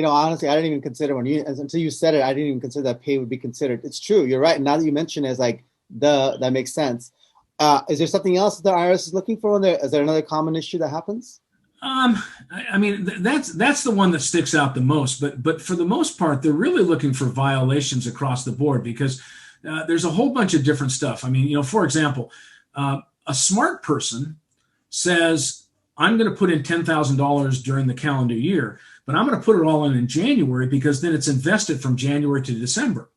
honestly, I didn't even consider until you said it, I didn't even consider that pay would be considered. It's true. You're right. Now that you mention it, it's like, that makes sense. Is there something else that the IRS is looking for? Is there another common issue that happens? I mean, that's the one that sticks out the most, but for the most part, they're really looking for violations across the board because there's a whole bunch of different stuff. I mean, for example, a smart person says, I'm going to put in $10,000 during the calendar year, but I'm going to put it all in January because then it's invested from January to December.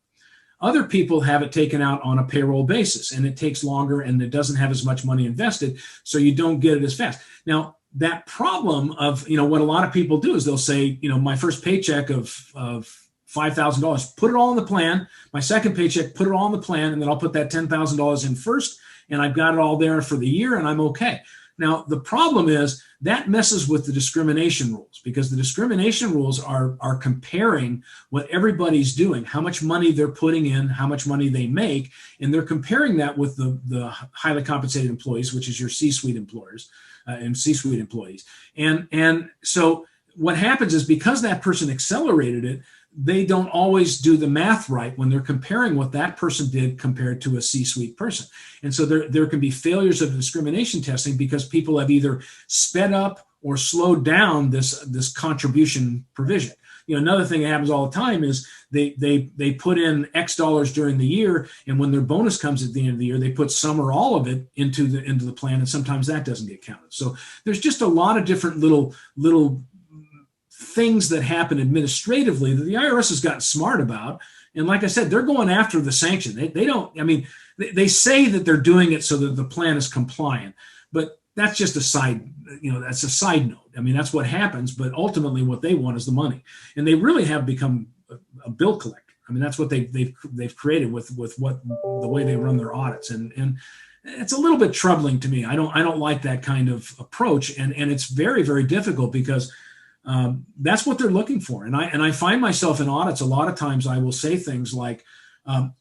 Other people have it taken out on a payroll basis, and it takes longer, and it doesn't have as much money invested, so you don't get it as fast. Now, that problem of, what a lot of people do is they'll say, my first paycheck of $5,000, put it all in the plan. My second paycheck, put it all in the plan, and then I'll put that $10,000 in first, and I've got it all there for the year, and I'm okay. Now, the problem is that messes with the discrimination rules because the discrimination rules are comparing what everybody's doing, how much money they're putting in, how much money they make, and they're comparing that with the highly compensated employees, which is your C-suite employers and C-suite employees. And so what happens is because that person accelerated it, they don't always do the math right when they're comparing what that person did compared to a C-suite person. And so there can be failures of discrimination testing because people have either sped up or slowed down this contribution provision. Another thing that happens all the time is they put in X dollars during the year, and when their bonus comes at the end of the year, they put some or all of it into the plan, and sometimes that doesn't get counted. So there's just a lot of different little things that happen administratively that the IRS has gotten smart about. And like I said, they're going after the sanction. They say that they're doing it so that the plan is compliant, but that's just a side note. I mean, that's what happens, but ultimately what they want is the money. And they really have become a bill collector. I mean, that's what they've created with the way they run their audits. And it's a little bit troubling to me. I don't like that kind of approach. And it's very, very difficult because that's what they're looking for. And I find myself in audits, a lot of times I will say things like,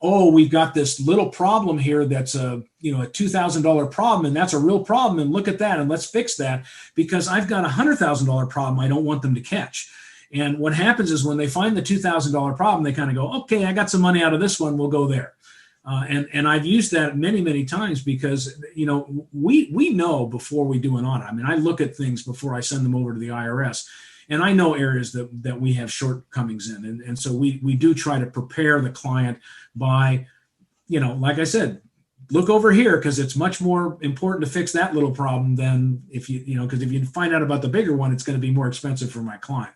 we've got this little problem here that's a $2,000 problem, and that's a real problem, and look at that, and let's fix that, because I've got a $100,000 problem I don't want them to catch. And what happens is when they find the $2,000 problem, they kind of go, okay, I got some money out of this one, we'll go there. And I've used that many, many times because, we know before we do an audit. I mean, I look at things before I send them over to the IRS. And I know areas that we have shortcomings in. And so we do try to prepare the client by, like I said, look over here because it's much more important to fix that little problem than because if you find out about the bigger one, it's going to be more expensive for my client.